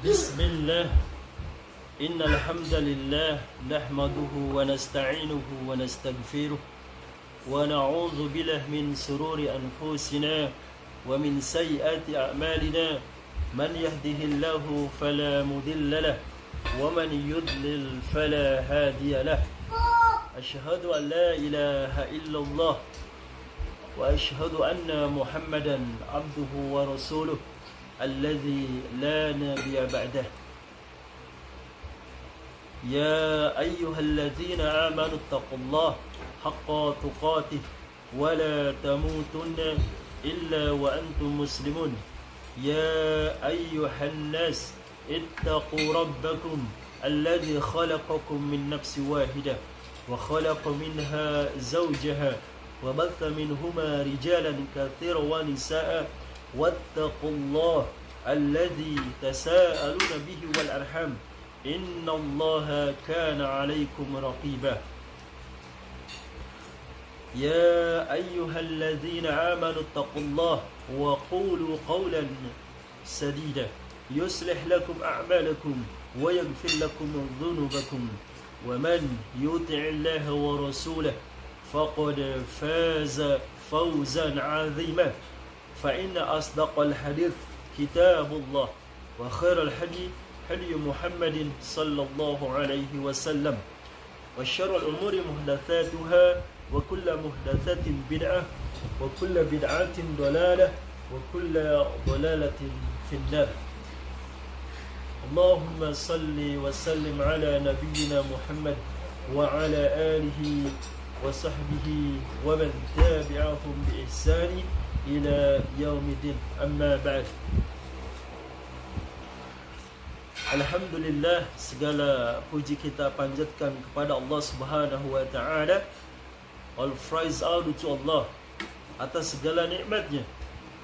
بسم الله إن الحمد لله نحمده ونستعينه ونستغفره ونعوذ بالله من شرور أنفسنا ومن سيئات أعمالنا من يهده الله فلا مضل له ومن يضلل فلا هادي له أشهد أن لا إله إلا الله وأشهد أن محمدا عبده ورسوله الذي لا نبي بعده يا أيها الذين آمنوا اتقوا الله حق تقاته ولا تموتن إلا وأنتم مسلمون يا أيها الناس اتقوا ربكم الذي خلقكم من نفس واحدة وخلق منها زوجها وبث منهما رجالا كثيرا ونساء واتقوا الله الذي تساءلون به والأرحام إن الله كان عليكم رقيبا يا أيها الذين آمنوا اتقوا الله وقولوا قولا سديدا يصلح لكم أعمالكم ويغفر لكم ذنوبكم ومن يطع الله ورسوله فقد فاز فوزا عظيما فإن أصدق الحديث كتاب الله وخير الحديث هدي محمد صلى الله عليه وسلم وشر الأمور محدثاتها وكل محدثة بدعة وكل بدعة ضلالة وكل ضلالة في النار اللهم صل وسلم على نبينا محمد وعلى آله وصحبه ومن تابعهم بإحسان إلى يوم الدين أما بعد. Alhamdulillah, segala puji kita panjatkan kepada Allah Subhanahu wa taala. All praise are due to Allah atas segala nikmatnya,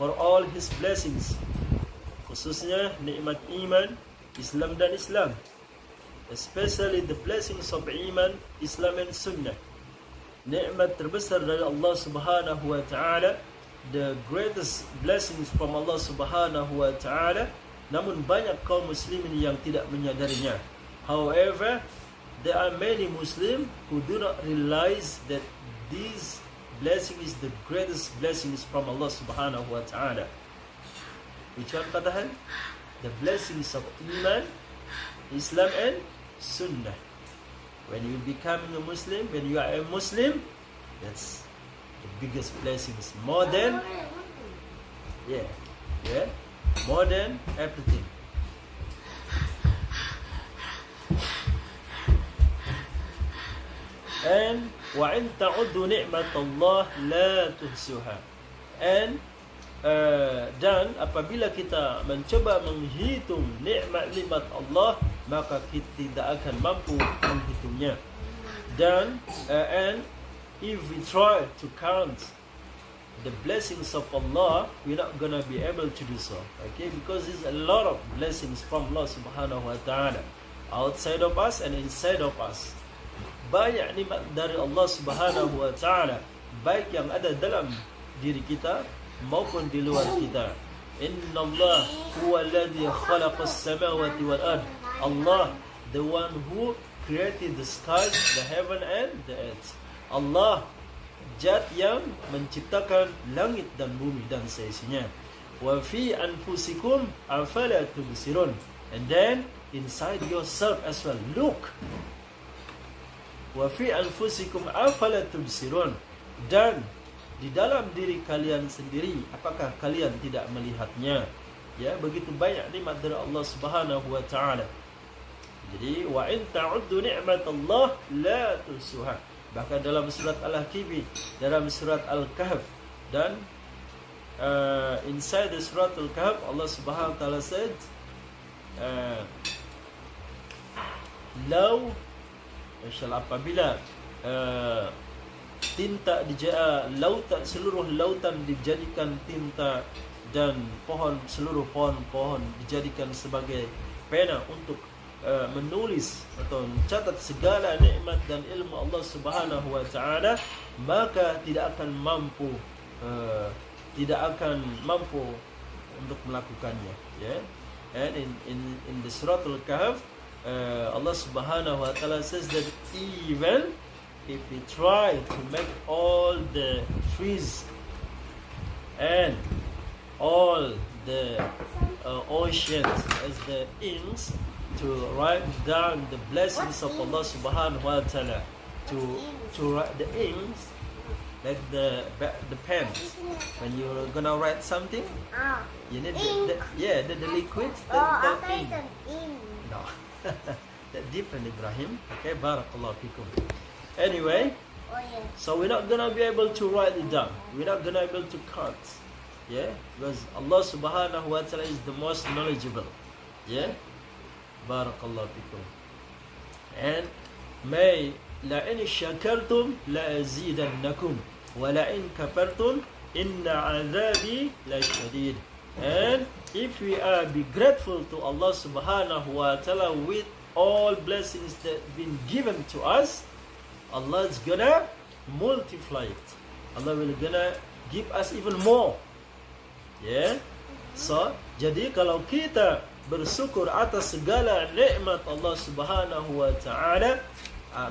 for all his blessings, khususnya nikmat iman, Islam dan Islam, especially the blessings of iman, Islam and Sunnah. Nikmat terbesar dari Allah Subhanahu wa taala, the greatest blessings from Allah Subhanahu wa taala. Namun banyak kaum muslimin yang tidak menyadarinya. However, there are many Muslim who do not realize that this blessing is the greatest blessings from Allah Subhanahu wa taala. Which one katakan? The blessings of iman, Islam and Sunnah. When you become a Muslim, when you are a Muslim, that's the biggest blessings. More than more than everything. And وَإِن تَعُدُّوا نِعْمَةَ اللَّهِ لَا تُحْصُوهَا. And dan apabila kita mencoba menghitung nikmat-nikmat Allah, maka kita tidak akan mampu menghitungnya. Dan and if we try to count the blessings of Allah, we're not gonna be able to do so. Okay, because there's a lot of blessings from Allah Subhanahu wa taala outside of us and inside of us. Banyak nikmat dari Allah Subhanahu wa taala, baik yang ada dalam diri kita maupun di luar kita. Inna Allah huwa alladhi khalaqa as-samawati wal ard. Allah, the one who created the skies, the heaven and the earth. Allah, Zat yang menciptakan langit dan bumi dan seisinya. Wa fi anfusikum afala tubsirun. And then inside yourself as well, look. Wa fi anfusikum afala tubsirun. Dan di dalam diri kalian sendiri, apakah kalian tidak melihatnya? Ya, begitu banyak nikmat dari Allah Subhanahu wa taala. Jadi wa in ta'uddu ni'matallah la tuhsuha. Bahkan dalam surat Al-Kahfi, dalam surat Al-Kahf, dan inside the surat Al-Kahf, Allah Subhanahu wa taala said, apabila tinta lautan, seluruh lautan dijadikan tinta dan seluruh pohon-pohon dijadikan sebagai pena untuk menulis atau mencatat segala nikmat dan ilmu Allah Subhanahu wa taala, maka tidak akan mampu untuk melakukannya, ya. And in the Surah Al-Kahf, Allah Subhanahu wa taala says that even if we try to make all the trees and all the oceans as the inks to write down the blessings of Allah Subhanahu wa taala, to write the inks, like the pen. When you're gonna write something, you need the liquid, the ink. No, that different, Ibrahim. Okay, barakallahu fikum. Anyway, so we're not gonna be able to write it down. We're not gonna be able to count. Yeah, because Allah Subhanahu wa taala is the most knowledgeable. Yeah, barakallahu fikum. And may la in shakartum la azidannakum wa la in kafartum inna azabi la shadid. And if we are be grateful to Allah Subhanahu wa taala with all blessings that been given to us, Allah is gonna multiply it. Allah will gonna give us even more. Yeah. So, jadi kalau kita bersyukur atas segala nikmat Allah Subhanahu wa taala,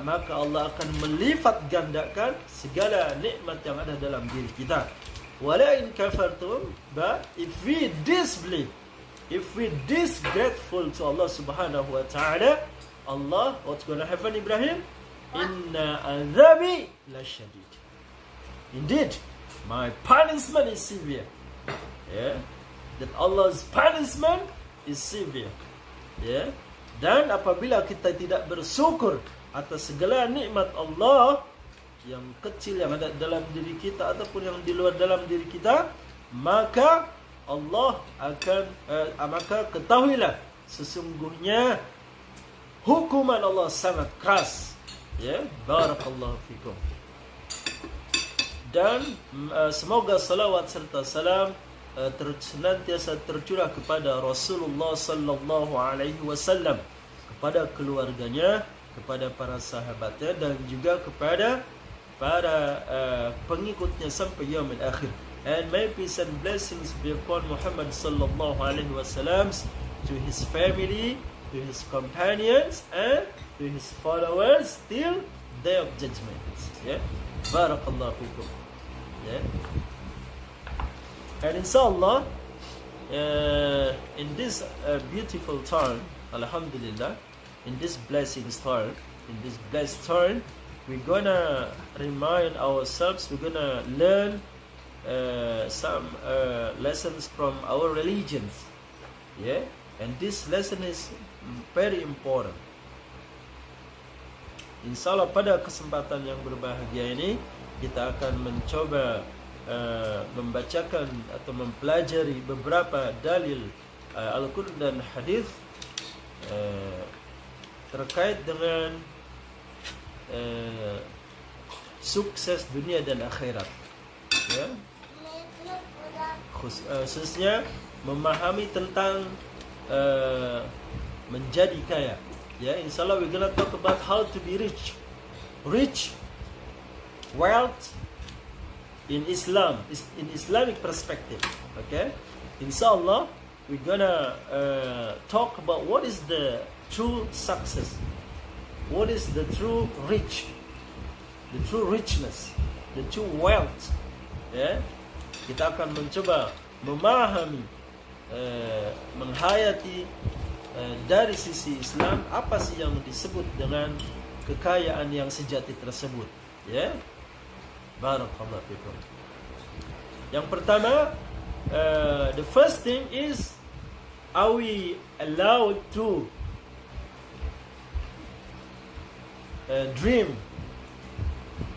maka Allah akan melipat gandakan segala nikmat yang ada dalam diri kita. Wala in kafartum, but if we disbelieve, if we disgrateful to Allah Subhanahu wa taala, Allah, what's gonna happen, Ibrahim? Inna azabi lasyadid. Indeed, my punishment is severe. Yeah, that Allah's punishment is severe. Yeah, dan apabila kita tidak bersyukur atas segala nikmat Allah yang kecil yang ada dalam diri kita ataupun yang di luar dalam diri kita, maka Allah akan maka ketahuilah sesungguhnya hukuman Allah sangat keras. Ya, barakallahu fikum. Dan semoga salawat serta salam senantiasa tercurah kepada Rasulullah sallallahu alaihi wasallam, kepada keluarganya, kepada para sahabatnya, dan juga kepada para pengikutnya sampai yaumil akhir. And may peace and blessings be upon Muhammad sallallahu alaihi wasallam, to his family, to his companions, and to his followers till day of judgment. Yeah, barakallahu fikum. Yeah. And inshallah, in this beautiful turn, alhamdulillah, in this blessings turn, in this blessed turn, we're gonna remind ourselves, we're gonna learn some lessons from our religions. Yeah, and this lesson is very important. Inshallah pada kesempatan yang berbahagia ini kita akan mencoba membacakan atau mempelajari beberapa dalil Al-Quran dan hadis terkait dengan sukses dunia dan akhirat. Ya. Khususnya memahami tentang menjadi kaya. Ya, insyaallah we're gonna talk about how to be rich. Rich, wealth in Islam, in Islamic perspective. Okay, inshallah we're gonna talk about what is the true success, what is the true rich, the true richness, the true wealth. Yeah, kita akan mencoba memahami, menghayati dari sisi Islam apa sih yang disebut dengan kekayaan yang sejati tersebut. Ya. Yeah? Barakallahu fikum. Yang pertama, the first thing is, are we allowed to dream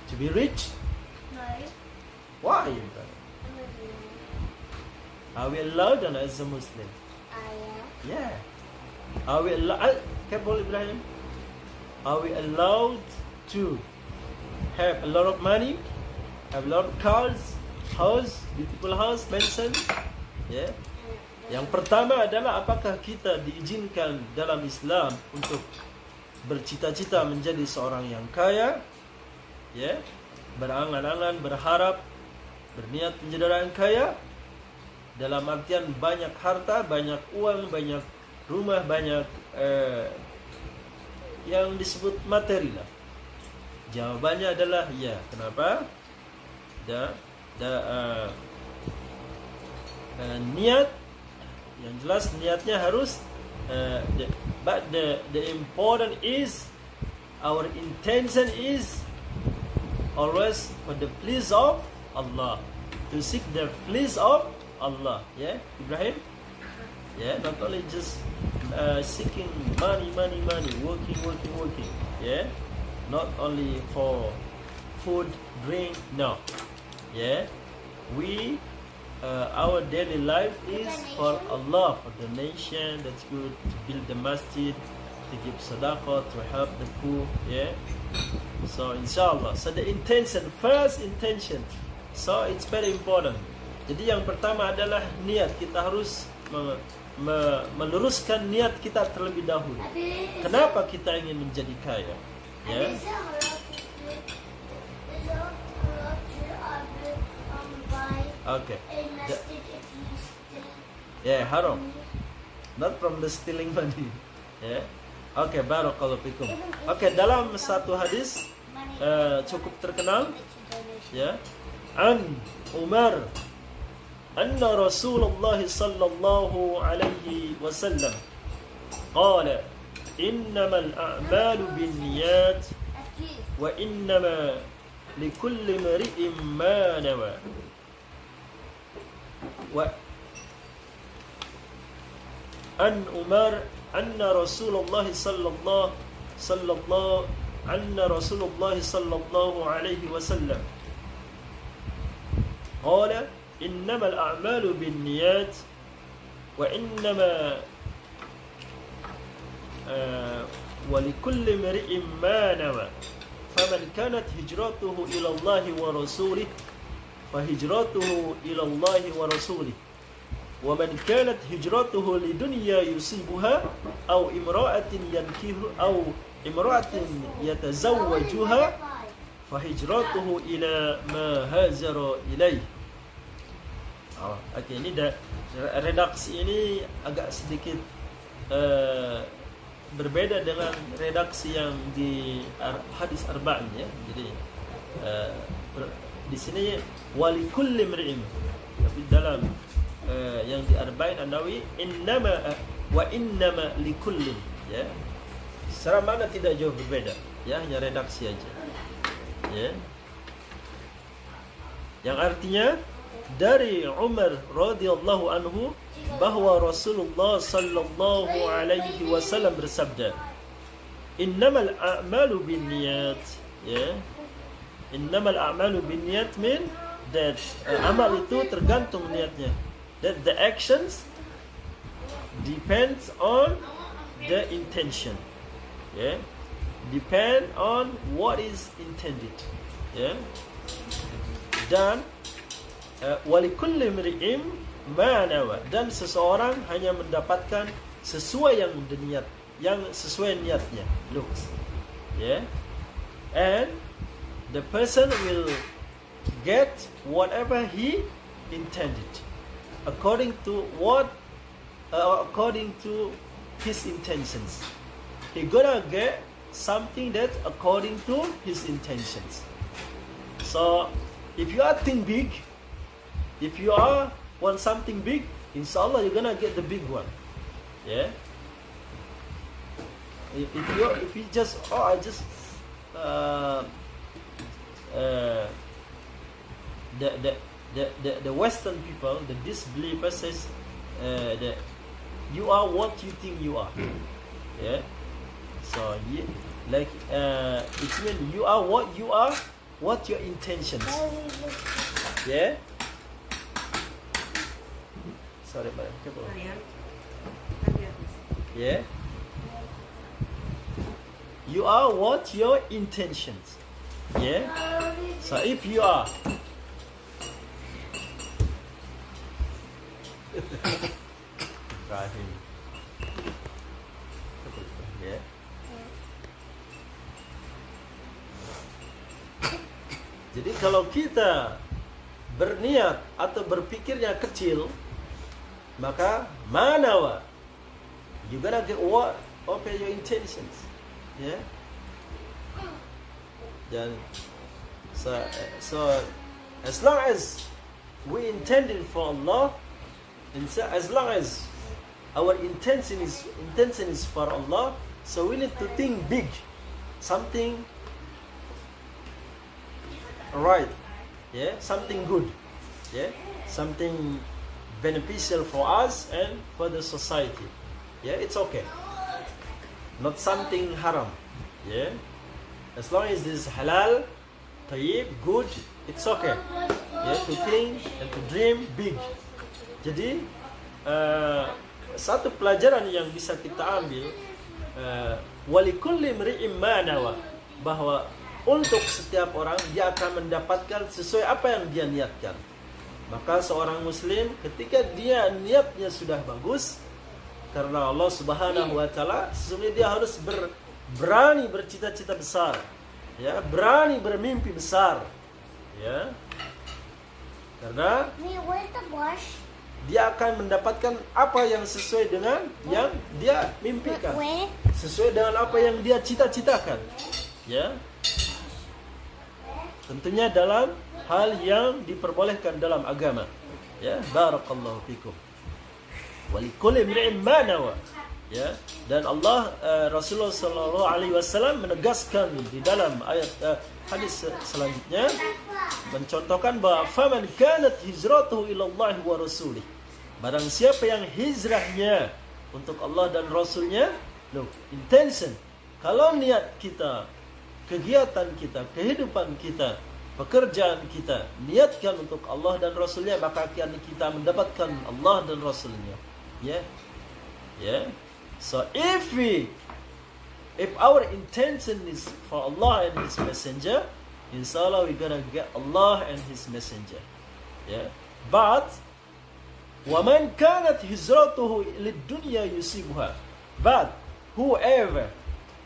to be rich? No. Why? Are we allowed or not as a Muslim? Yeah. Are we allowed? Careful, Ibrahim. Are we allowed to have a lot of money? Have a lot of cars, house, beautiful house, mansion. Yeah. Yang pertama adalah apakah kita diizinkan dalam Islam untuk bercita-cita menjadi seorang yang kaya? Yeah. Berangan-angan, berharap, berniat menjadi orang yang kaya? dalam artian banyak harta, banyak uang, banyak rumah, banyak yang disebut materi lah? Jawabannya adalah ya. Kenapa? Niat yang jelas, niatnya harus but the important is our intention is always for the please of Allah, to seek the please of Allah. Yeah, Ibrahim. Yeah, not only just seeking money, working. Yeah, not only for food, drink. No. Yeah, we our daily life is for Allah, for the nation. That's good. To build the masjid, to give sadaqah, to help the poor. Yeah. So inshallah. So the intention, first intention. So it's very important. Jadi yang pertama adalah niat. Kita harus meluruskan niat kita terlebih dahulu. Kenapa kita ingin menjadi kaya? Ya. Okay. Yeah, haram. Not from the stealing money. Yeah. Okay, barakallahu fikum. Okay, dalam satu hadis cukup terkenal, ya, an Umar anna Rasulullah sallallahu alaihi wasallam qala innamal a'malu binniyat wa innama likulli imri'in ma nawa. An Umar anna Rasulullah sallallahu alaihi wasallam qala innamal a'malu binniyat wa innama wa likulli imri'in ma nawa. Faman kanat hijratuhu ila Allah wa rasulih فهجرته إلى الله ورسوله ومن كانت هجرته لدنيا يصيبها أو امرأة يتزوجها فهجرته إلى ما هاجر إليه. Oke, ini redaksi ini agak sedikit berbeda dengan redaksi yang di hadis arba'in, ya. Jadi di sini walikulli imri'in, tapi dalam yang di arba'in an-Nawawi innama likullin, ya. Secara makna tidak jauh berbeda, ya, hanya redaksi aja, ya. Yang artinya dari Umar radhiyallahu anhu bahwa Rasulullah sallallahu alaihi wasallam bersabda, innamal a'malu binniyat, ya. Innamal a'malu binniyat mean that amal itu tergantung niatnya. That the actions depends on the intention. Yeah. Depend on what is intended. Yeah. Dan walikulli imri'in ma nawa, dan seseorang hanya mendapatkan sesuai yang sesuai niatnya. Looks. Yeah. And the person will get whatever he intended according to his intentions. He gonna get something that according to his intentions. So if you are think big, if you are want something big, inshallah you're gonna get the big one. Yeah. If you just the Western people, the disbelievers says that you are what you think you are. Yeah. So like it means you are what you are, what your intentions. Yeah. Sorry, madam. Yeah. You are what your intentions. Yeah. So if you are Ibrahim. Yeah. Jadi kalau kita berniat atau berpikirnya kecil, maka manawa. You gotta get what? Open your intentions. Yeah. Dan so as long as we intended for Allah, and so as long as our intention is for Allah, so we need to think big, something right, yeah, something good, yeah, something beneficial for us and for the society. Yeah, it's okay. Not something haram. Yeah, as long as this is halal, tayyib, good, it's okay. Yeah, to think and to dream big. Jadi satu pelajaran yang bisa kita ambil, walikulli mri'in ma nawa, bahwa untuk setiap orang dia akan mendapatkan sesuai apa yang dia niatkan. Maka seorang muslim ketika dia niatnya sudah bagus karena Allah Subhanahu wa taala, sesungguhnya dia harus berani bercita-cita besar. Ya, berani bermimpi besar. Ya. Karena dia akan mendapatkan apa yang sesuai dengan yang dia mimpikan. Sesuai dengan apa yang dia cita-citakan. Ya. Tentunya dalam hal yang diperbolehkan dalam agama. Ya, barakallahu fikum. Walikulli imri'in ma nawa. Ya, dan Allah Rasulullah sallallahu alaihi wasallam menegaskan di dalam ayat hadis selanjutnya, mencontohkan bahwa faman kanat hijratuhu ila Allah wa rasulih. Barang siapa yang hijrahnya untuk Allah dan Rasulnya, look, intention. Kalau niat kita, kegiatan kita, kehidupan kita, pekerjaan kita niatkan untuk Allah dan Rasulnya, maka akan kita mendapatkan Allah dan Rasulnya. Ya, yeah. So if our intention is for Allah and His Messenger, inshallah we're gonna get Allah and His Messenger. Yeah. But وَمَنْ كَانَتْ هِجْرَتُهُ لِلدُّنْيَا يُصِيبُهَا. But whoever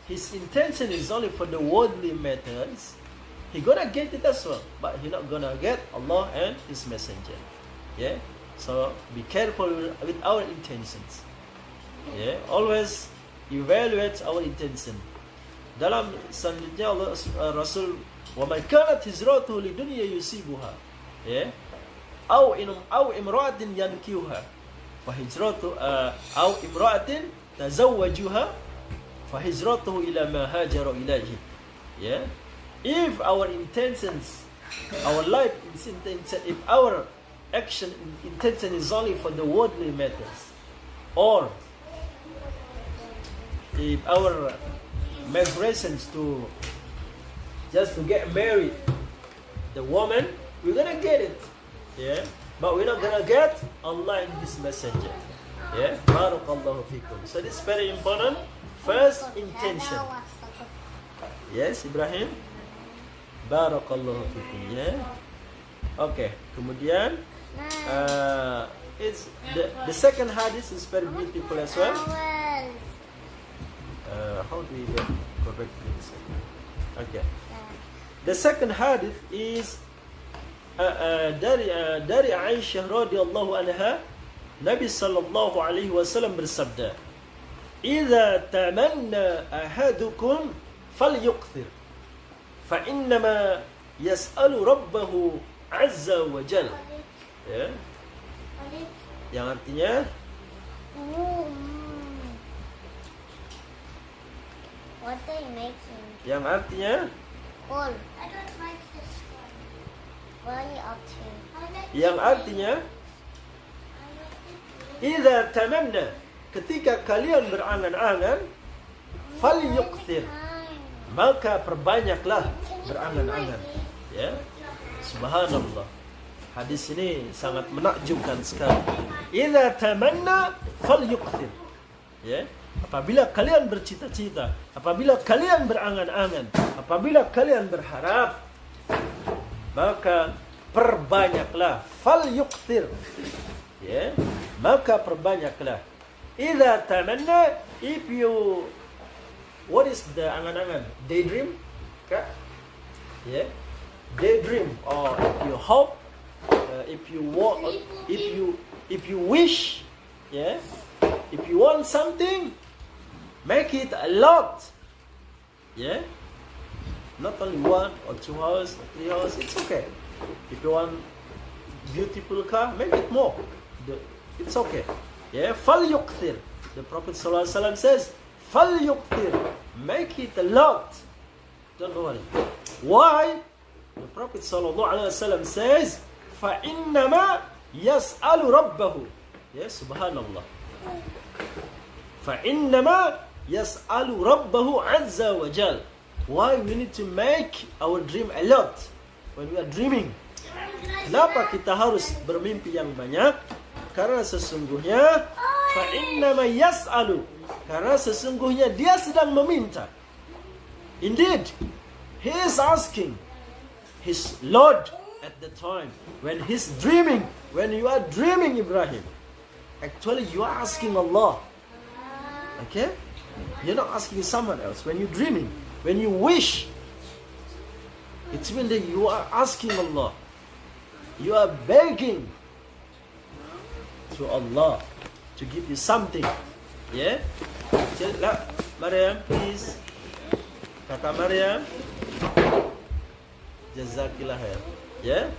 his intention is only for the worldly matters, he gonna get it as well, but he not gonna get Allah and His Messenger. Yeah. So be careful with our intentions. Yeah, always evaluate our intention. Dalam selanjutnya Allah Rasul, wa man kanat hijratuhu lidunya yusibuha, ya, au imra'atin yankihuha, fa hijratu au imra'atin tazawwajuha, fa hijratuhu ila ma hajara ilaihi. Yeah, if our intentions, our life intention, if our action intention is only for the worldly matters, or if our migrations to just to get married the woman, we're gonna get it, yeah, but we're not gonna get Allah and His Messenger. Yeah, barakallahu fikum. So this is very important. First, intention. Yes, Ibrahim, barakallahu fikum. Yeah, okay. Kemudian it's the second hadith is very beautiful as well. How do we get correctly? Okay. The second hadith is dari Aisyah radhiyallahu anha, Nabi sallallahu alaihi wasallam bersabda, "Idza tamanna ahadukum falyukthir, fa innama yas'alu rabbahu azza wa jalla." Ya. Yang artinya what are you making? Yang artinya Paul. I don't like this one. What are you up to? Yang artinya idza tamanna, ketika kalian berangan-angan, falyukthir, maka perbanyaklah berangan-angan. Ya. Subhanallah. Hadis ini sangat menakjubkan sekali. Idza tamanna falyukthir. Ya. Apabila kalian bercita-cita, apabila kalian berangan-angan, apabila kalian berharap, maka perbanyaklah. Falyukthir. Ya, maka perbanyaklah. Idza tamanna, if you, what is the angan-angan? Daydream? Kah? Ya, daydream, or if you hope, if you want, if you wish, Yeah. If you want something, make it a lot. Yeah. Not only 1 or 2 hours or 3 hours. It's okay. If you want beautiful car, make it more. It's okay. Yeah. فَلْيُكْثِرْ. The Prophet ﷺ says, فَلْيُكْثِرْ. Make it a lot. Don't worry. Why? The Prophet ﷺ says, فَإِنَّمَا يَسْأَلُ رَبَّهُ. Yes, subhanallah. فَإِنَّمَا يَسْأَلُ رَبَّهُ عَزَّ وَجَلَ. Why we need to make our dream a lot when we are dreaming? Kenapa kita harus bermimpi yang banyak? Karena sesungguhnya فَإِنَّمَا يَسْأَلُ. Karena sesungguhnya dia sedang meminta. Indeed, he is asking his Lord at the time when he's dreaming. When you are dreaming, Ibrahim, actually you are asking Allah. Okay? You're not asking someone else. When you're dreaming, when you wish, it means that you are asking Allah. You are begging to Allah to give you something. Yeah? Maryam, please. Kakak Maryam. Jazakillah khair. Ya.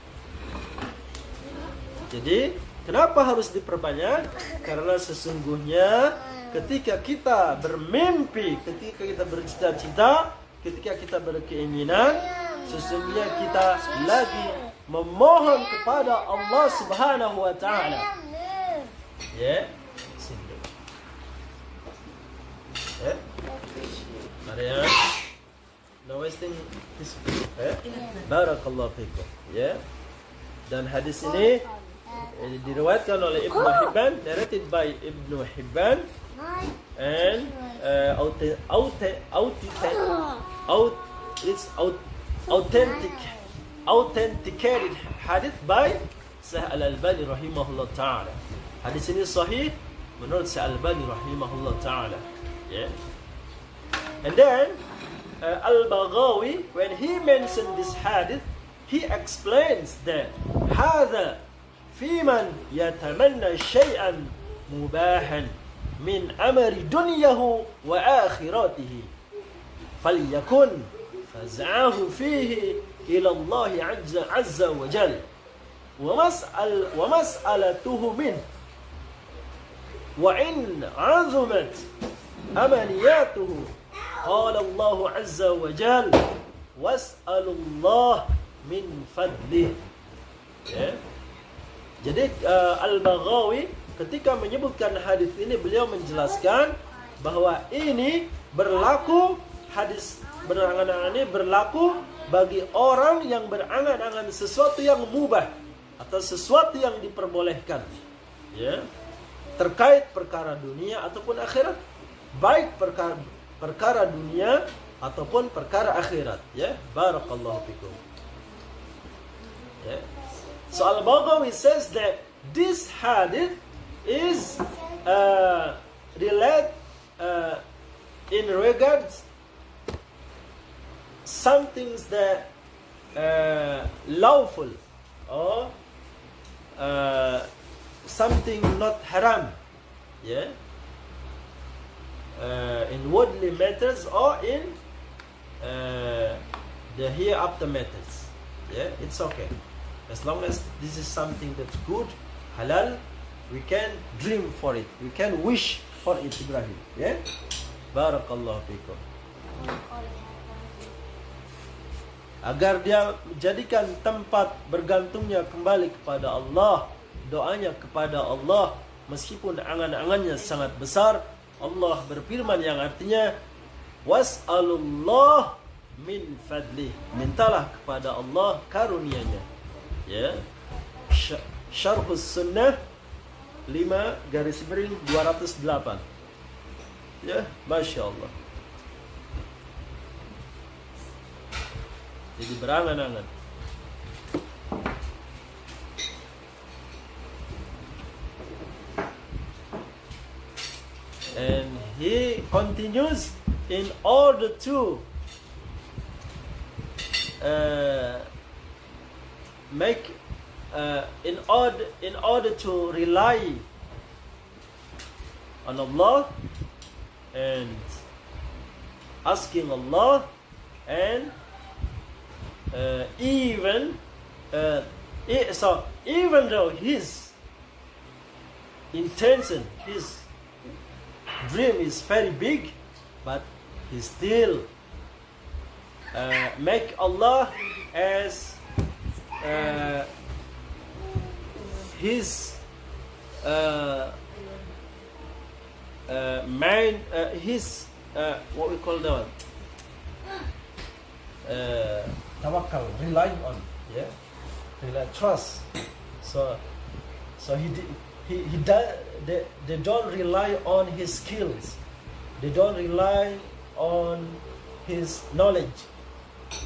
Jadi, kenapa harus diperbanyak? Karena sesungguhnya ketika kita bermimpi, ketika kita bercita-cita, ketika kita berkeinginan, sesungguhnya kita lagi memohon kepada Allah Subhanahu wa taala. Ya. Sini. Ya. Maryam. No wasting his Barakallahu fikum. Ya. Dan hadis ini diriwayatkan oleh Ibnu Hibban, narrated by Ibnu Hibban, and authenticated hadith by Syekh Al-Albani rahimahullah ta'ala. Hadis ini sahih menurut Syekh Al-Albani rahimahullah ta'ala. Yeah. And then Al-Baghawi, when he mentioned this hadith, he explains that هذا في من يتمنى شيئا مباحا من أمر دنياه وآخرته فليكن فزعه فيه إلى الله عز وجل ومسألته منه وإن عظمت أمنياته قال الله عز وجل واسألوا الله من فضله. Yeah. Jadi Al-Baghawi ketika menyebutkan hadis ini, beliau menjelaskan bahwa ini berlaku, hadis berangan-angan ini berlaku bagi orang yang berangan-angan sesuatu yang mubah atau sesuatu yang diperbolehkan, ya, terkait perkara dunia ataupun akhirat, baik perkara dunia ataupun perkara akhirat, ya. Barakallahu fikum. Yeah. So Al-Baghawi says that this hadith is related in regards some things that lawful or something not haram, yeah, in worldly matters or in the hereafter matters. Yeah, it's okay. As long as this is something that's good, halal, we can dream for it. We can wish for it, Ibrahim. Yeah? Barakallahu fikum. Agar dia menjadikan tempat bergantungnya kembali kepada Allah, doanya kepada Allah, meskipun angan-angannya sangat besar. Allah berfirman yang artinya, was'alullah min fadlih. Mintalah kepada Allah karunia-Nya. Ya. Syarhus Sunnah 5/208. Ya, Masya Allah. Jadi berangan-angan. And he continues, in order to in order to rely on Allah and asking Allah, and even even though his intention, his dream is very big, but he still make Allah as his man, his what we call that one, tawakkal, relying on, yeah, trust. So they don't rely on his skills, they don't rely on his knowledge,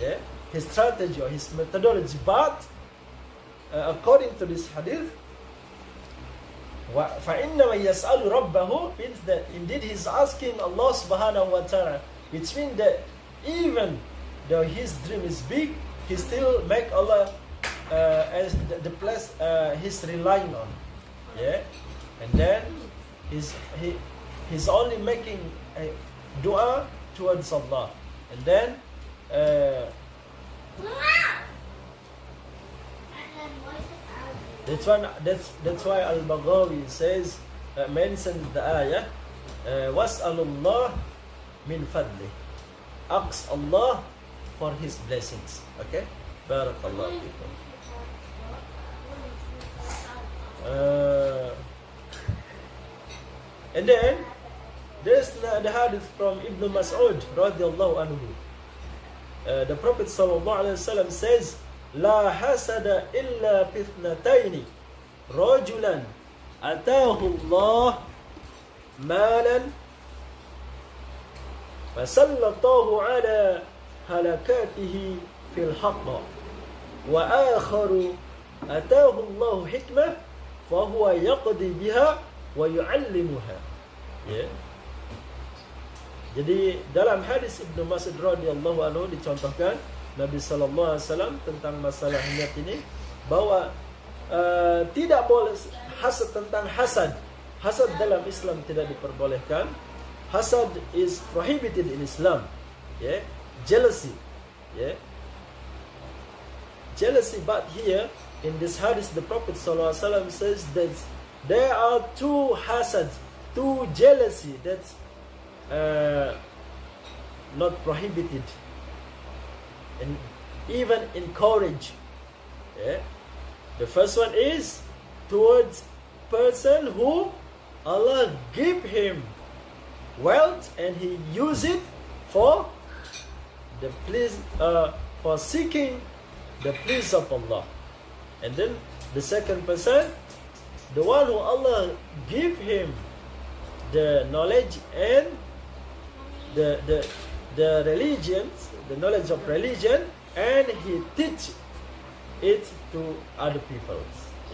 yeah, his strategy or his methodology, but according to this hadith, فَإِنَّمَا يَسْأَلُ رَبَّهُ means that indeed he's asking Allah subhanahu wa ta'ala, which means that even though his dream is big, he still make Allah as the place he's relying on, yeah, and then he's only making a dua towards Allah, and then that's why Al-Baghawi says, mentions the ayah, was'alullah min fadli, ask Allah for his blessings. Okay, barakallahu fikum. And then there's the hadith from Ibn Mas'ud radiyallahu anhu. The Prophet sallallahu alaihi wasallam says, لا حسد إلا في اثنتين رجلا أتاه الله مالا فسلطه على هلكاته في الحق وآخر أتاه الله حكمة فهو يقضي بها ويعلمها, yeah. Jadi dalam hadis Ibnu Mas'ud radhiyallahu anhu dicontohkan Nabi sallallahu alaihi wasallam tentang masalah niat ini, bahwa tidak boleh hasad, tentang hasad. Hasad dalam Islam tidak diperbolehkan. Hasad is prohibited in Islam. Yeah, jealousy. Yeah, jealousy. But here in this hadith, the Prophet sallallahu alaihi wasallam says that there are two hasad, two jealousy that's not prohibited and even encourage. Yeah. The first one is towards person who Allah give him wealth and he use it for the please, for seeking the please of Allah. And then the second person, the one who Allah give him the knowledge and the religions, the knowledge of religion, and he teach it to other people.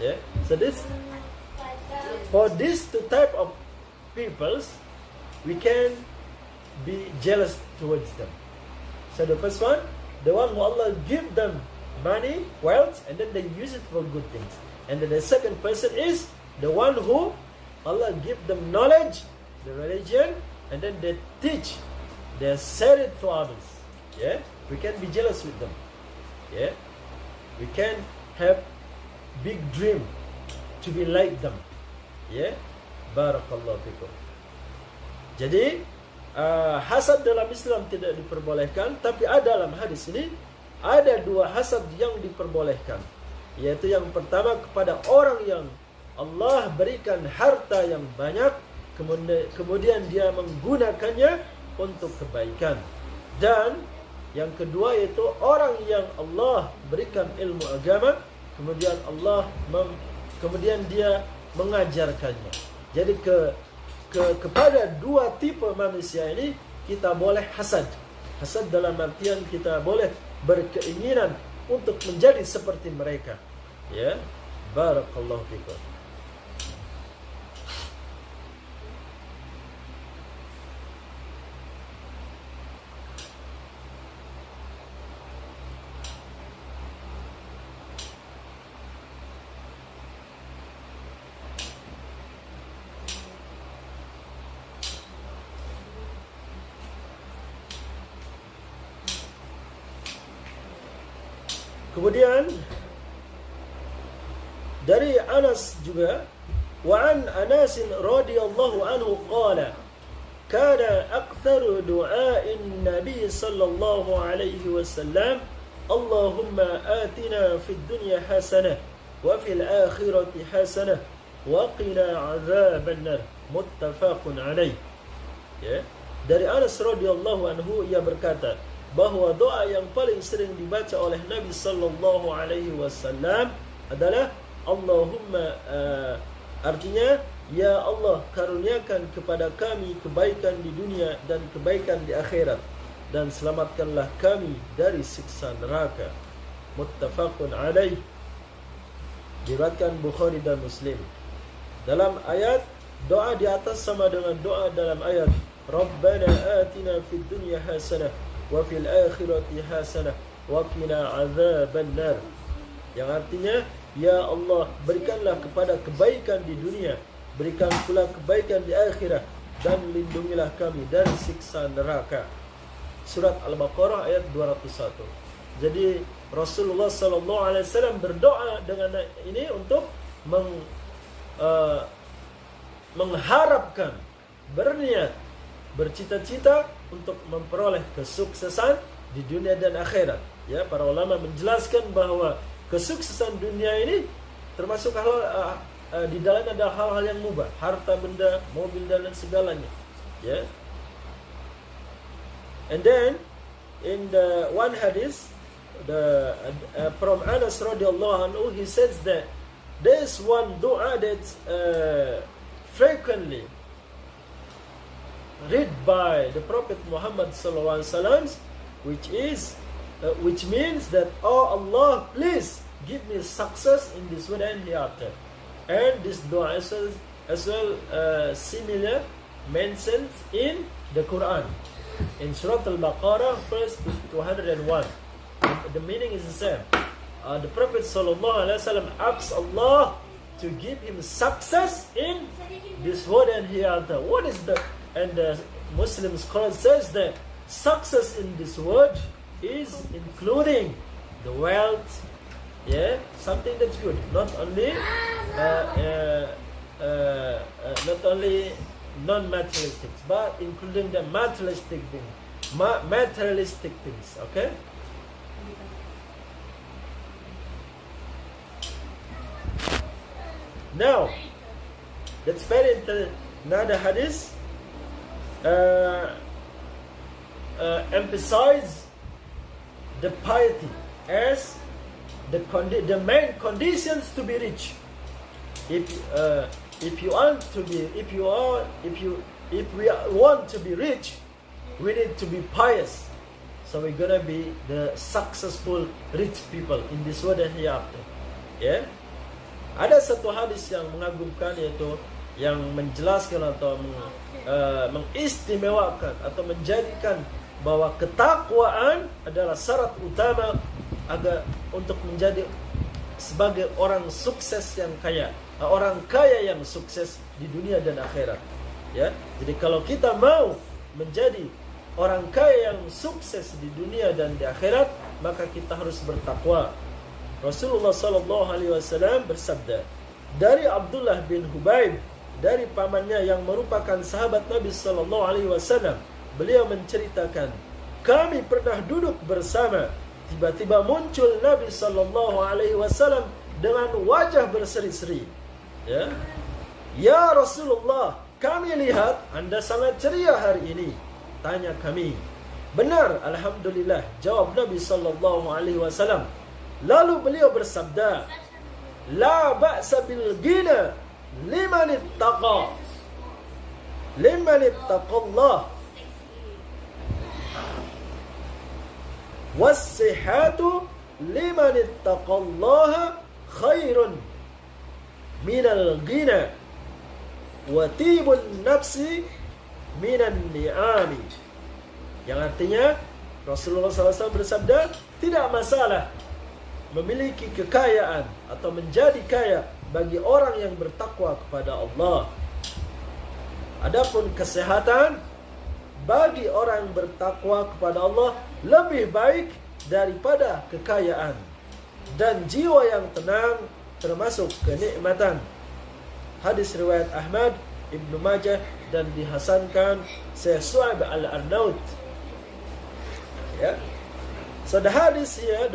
Yeah. So this, for these two type of peoples, we can be jealous towards them. So the first one, the one who Allah give them money, wealth, and then they use it for good things. And then the second person is the one who Allah give them knowledge, the religion, and then they teach, they share it to others. Yeah, we can be jealous with them. Yeah, we can have big dream to be like them. Yeah, barakallahu fikum. Jadi hasad dalam Islam tidak diperbolehkan, tapi ada dalam hadis ini ada dua hasad yang diperbolehkan, yaitu yang pertama kepada orang yang Allah berikan harta yang banyak, kemudian dia menggunakannya untuk kebaikan. Dan yang kedua yaitu orang yang Allah berikan ilmu agama, kemudian dia mengajarkannya. Jadi kepada dua tipe manusia ini kita boleh hasad. Hasad dalam artian kita boleh berkeinginan untuk menjadi seperti mereka. Ya, barakallahu fikum. Kemudian dari Anas juga, wa an Anas radhiyallahu anhu qala kana aktsaru du'a'in Nabi sallallahu alaihi wasallam Allahumma atina fid dunya hasanah wa fil akhirati hasanah wa qina 'adzaban nar. Muttafaqun alaih. Ya. Dari Anas radhiyallahu anhu, ia berkata bahwa doa yang paling sering dibaca oleh Nabi sallallahu alaihi wasallam adalah Allahumma, artinya ya Allah, karuniakan kepada kami kebaikan di dunia dan kebaikan di akhirat, dan selamatkanlah kami dari siksa neraka. Muttafaqun alaih. Diriwayatkan Bukhari dan Muslim. Dalam ayat, doa di atas sama dengan doa dalam ayat Rabbana atina fid dunya hasanah wa fil akhirati hasanah wa qina 'adzaban nar, yang artinya ya Allah, berikanlah kepada kebaikan di dunia, berikan pula kebaikan di akhirat, dan lindungilah kami dari siksa neraka. Surat Al-Baqarah ayat 201. Jadi Rasulullah sallallahu alaihi wasallam berdoa dengan ini untuk mengharapkan, berniat, bercita-cita untuk memperoleh kesuksesan di dunia dan akhirat. Ya, para ulama menjelaskan bahwa kesuksesan dunia ini termasuk hal di dalamnya ada hal-hal yang mubah, harta benda, mobil dan segalanya. Ya. And then in the one hadith, from Anas radhiyallahu anhu, he says that there is one dua that frequently read by the Prophet Muhammad sallallahu alaihi wasallam, which means that, oh Allah, please give me success in this world and hereafter. And this dua as well similar mentioned in the Quran. In Surah Al-Baqarah, verse 201. The meaning is the same. The Prophet sallallahu alaihi wasallam asks Allah to give him success in this world and hereafter. What is the, and the Muslim scholar says that success in this world is including the wealth, yeah, something that's good, not only non-materialistic, but including the materialistic things. Okay. Now, let's spell into another hadith. Emphasize the piety as the main conditions to be rich. If we want to be rich, we need to be pious. So we're gonna be the successful rich people in this world and hereafter. Yeah. Ada satu hadis yang mengagumkan, yaitu yang menjelaskan atau mengistimewakan atau menjadikan bahwa ketakwaan adalah syarat utama agar untuk menjadi sebagai orang sukses yang kaya, orang kaya yang sukses di dunia dan akhirat. Ya, jadi kalau kita mau menjadi orang kaya yang sukses di dunia dan di akhirat, maka kita harus bertakwa. Rasulullah sallallahu alaihi wasallam bersabda dari Abdullah bin Hubayb, dari pamannya yang merupakan sahabat Nabi sallallahu alaihi wasallam, beliau menceritakan, kami pernah duduk bersama, tiba-tiba muncul Nabi sallallahu alaihi wasallam dengan wajah berseri-seri. Ya Rasulullah, kami lihat Anda sangat ceria hari ini. Tanya kami. Benar, alhamdulillah, jawab Nabi sallallahu alaihi wasallam. Lalu beliau bersabda, la ba'sa bil ghina liman ittaqallah was-sihhatu liman ittaqallaha khairun minal ghina wa tibun nafsi minan ni'ami. Yang artinya Rasulullah SAW bersabda, tidak masalah memiliki kekayaan atau menjadi kaya bagi orang yang bertakwa kepada Allah. Adapun kesehatan bagi orang yang bertakwa kepada Allah lebih baik daripada kekayaan. dan jiwa yang tenang termasuk kenikmatan. Hadis riwayat Ahmad, Ibnu Majah, dan dihasankan Syekh Shu'aib Al-Arnaut. Yeah. So the hadith here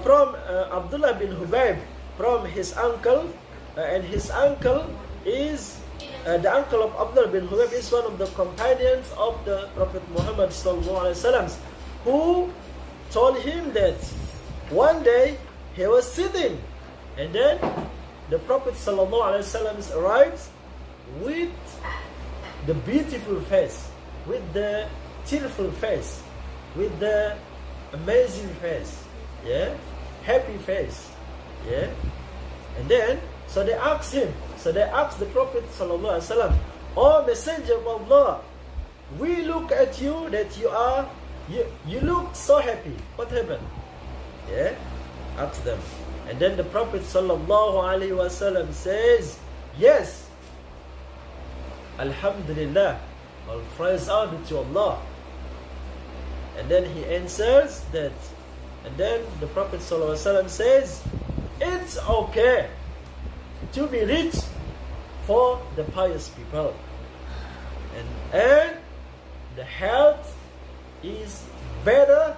from Abdullah bin Hubayb from his uncle, and his uncle is the uncle of Abdullah bin Hubayb is one of the companions of the Prophet Muhammad sallallahu alaihi wasallam, who told him that one day he was sitting, and then the Prophet sallallahu alaihi wasallam arrives with the beautiful face, with the cheerful face, with the amazing face, yeah, happy face, yeah. And then, so they asked the Prophet sallallahu alaihi wasallam, "Oh Messenger of Allah, we look at you that you look so happy. What happened?" Yeah, ask them. And then the Prophet sallallahu alaihi wasallam says, "Yes, Alhamdulillah, all praise are to Allah." And then he answers that, and then the Prophet ﷺ says, "It's okay to be rich for the pious people, and the health is better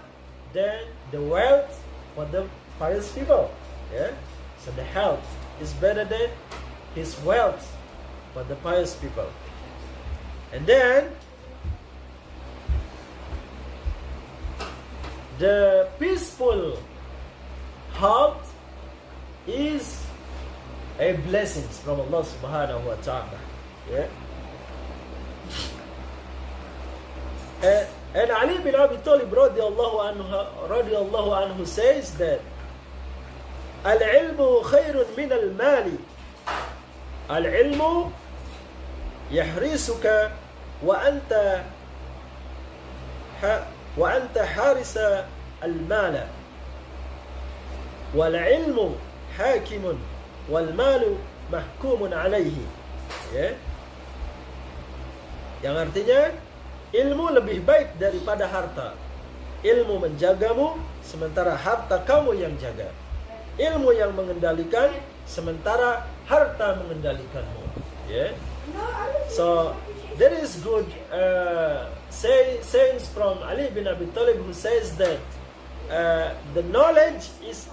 than the wealth for the pious people." Yeah, so the health is better than his wealth for the pious people. And then the peaceful heart is a blessing from Allah subhanahu wa ta'ala. Yeah. And Ali bin Abi Talib radiallahu anhu says that al-ilmu khairun min al-mali. Al-ilmu yahrisuka wa anta harisa al-mala, wal-ilmu hakimun wal-malu mahkumun alaihi. Ya. Yang artinya ilmu lebih baik daripada harta. Ilmu menjagamu sementara harta kamu yang jaga. Ilmu yang mengendalikan sementara harta mengendalikanmu. Yeah. So there is good sayings from Ali bin Abi Talib, who says that the knowledge is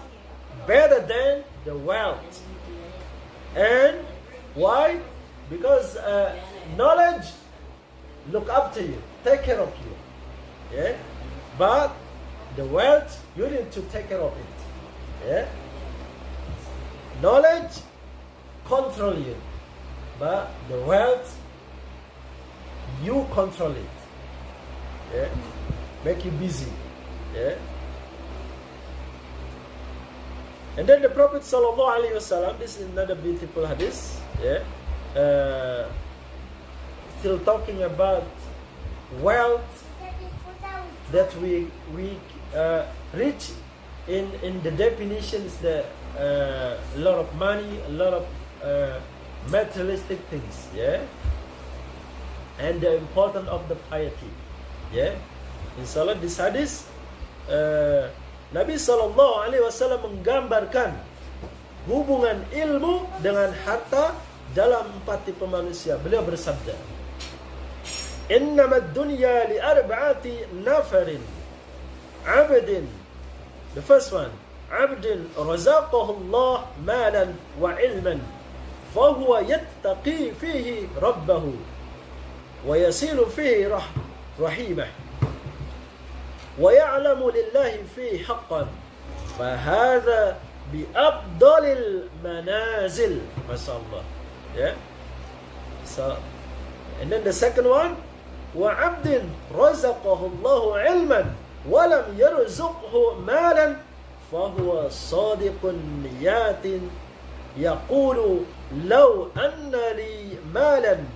better than the wealth. And why? Because knowledge look up to you, take care of you. Yeah. But the wealth, you need to take care of it. Yeah. Knowledge control you, but the wealth, you control it. Yeah. Make you busy. Yeah. And then the Prophet sallallahu alaihi wasallam, this is another beautiful hadith. Yeah. Still talking about wealth that we reach in the definitions that a lot of money, a lot of materialistic things, yeah, and the importance of the piety, yeah. Inshallah, this hadith, Nabi sallallahu alaihi wasallam menggambarkan hubungan ilmu dengan harta dalam 4 tipe manusia. Beliau bersabda, "Innamad dunya li arba'ati nafarin. Abdin." The first one, abdin razaqahu Allah malan wa ilman, fahuwa yattaqi fihi rabbahu wa yasilu fihi rahimah wa ya'lamu lillahi fihi haqqan, fahadha bi afdalil manazil. Masyaallah. Yeah. So, and then the second one, wa abdin razaqahu Allahu ilman wa lam yarzuqhu malan, fahuwa sadiqun niyatin yaqulu law anna li malan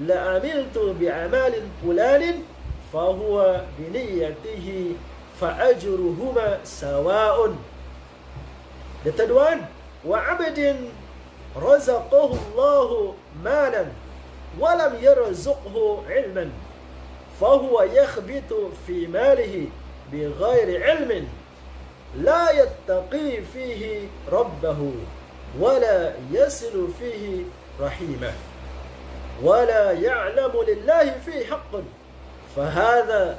la amiltu bi amalin fulanin fahuwa bi niyyatihi fa ajruhuma sawa'un. The third one, wa abdin razaqahu Allahu malan wa lam yarzuqhu ilman fahuwa yakhbitu fi malihi bighairi ilmin لا يتقي فيه ربه ولا يصل فيه رحيمه ولا يعلم لله فيه حق فهذا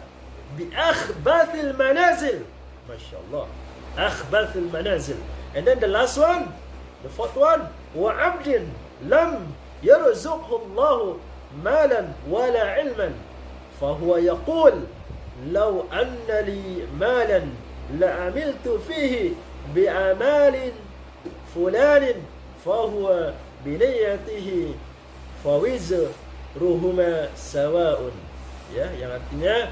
بأخبث المنازل. Masya Allah, أخبث المنازل. And then the last one, the fourth one, وعبد لم يرزقه الله مالا ولا علما فهو يقول لو أن لي مالا لعملت فيه بأعمال فلان فهو بنيته فوزرهما سواء. Ya, yang artinya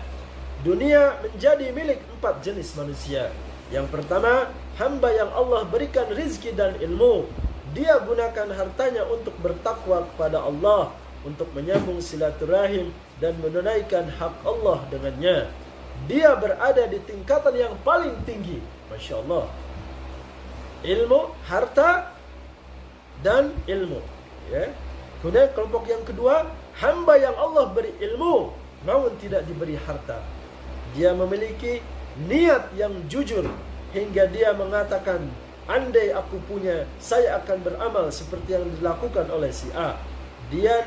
dunia menjadi milik 4 jenis manusia. Yang pertama, hamba yang Allah berikan rizki dan ilmu. Dia gunakan hartanya untuk bertakwa kepada Allah, untuk menyambung silaturahim dan menunaikan hak Allah dengannya. Dia berada di tingkatan yang paling tinggi. Masya Allah. Ilmu, harta, dan ilmu. Ya. Kemudian kelompok yang kedua, hamba yang Allah beri ilmu, namun tidak diberi harta. Dia memiliki niat yang jujur, hingga dia mengatakan, andai aku punya, saya akan beramal seperti yang dilakukan oleh si A. Dia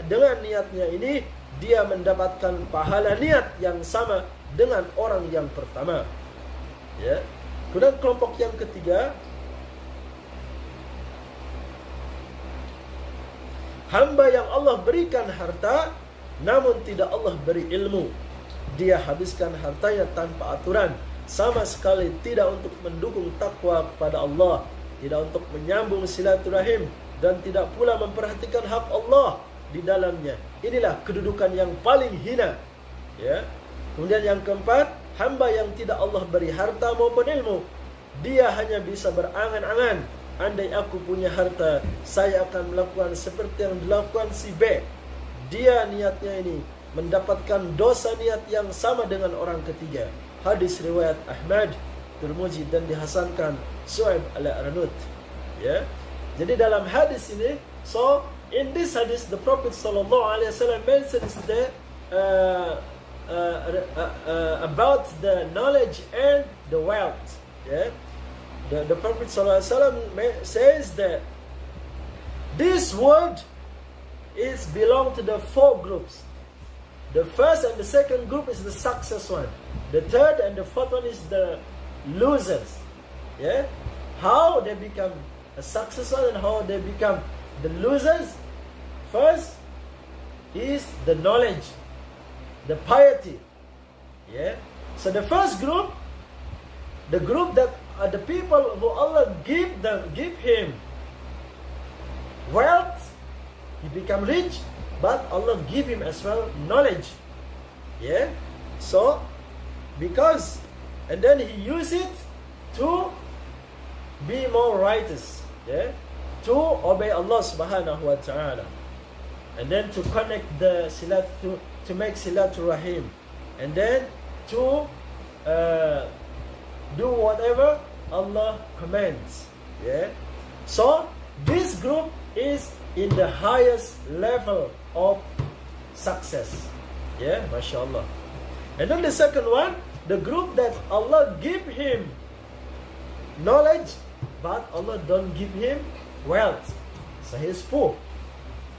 dengan niatnya ini, dia mendapatkan pahala niat yang sama dengan orang yang pertama. Ya. Kemudian kelompok yang ketiga, hamba yang Allah berikan harta, namun tidak Allah beri ilmu. Dia habiskan hartanya tanpa aturan, sama sekali tidak untuk mendukung takwa kepada Allah, tidak untuk menyambung silaturahim, dan tidak pula memperhatikan hak Allah di dalamnya. Inilah kedudukan yang paling hina. Ya. Kemudian yang keempat, hamba yang tidak Allah beri harta maupun ilmu. Dia hanya bisa berangan-angan, andai aku punya harta, saya akan melakukan seperti yang dilakukan si B. Dia niatnya ini mendapatkan dosa niat yang sama dengan orang ketiga. Hadis riwayat Ahmad, Tirmizi, dan dihasankan Su'aib al-Arnut. Ya. Jadi dalam hadis ini, so in this hadis the Prophet sallallahu alaihi wasallam mentions the about the knowledge and the wealth. Yeah. The Prophet sallallahu alaihi wasallam says that this word is belong to the 4 groups. The first and the second group is the success one. The third and the fourth one is the losers. Yeah. How they become a successor and how they become the losers. First is the knowledge, the piety. Yeah. So the first group, the group that are the people who Allah give him wealth, he become rich, but Allah give him as well knowledge. Yeah. So because, and then he use it to be more righteous. Yeah. To obey Allah subhanahu wa ta'ala. And then to connect the silat, to make silatul rahim. And then to do whatever Allah commands. Yeah. So this group is in the highest level of success. Yeah, mashallah. And then the second one, the group that Allah give him knowledge, but Allah don't give him wealth. So he's poor.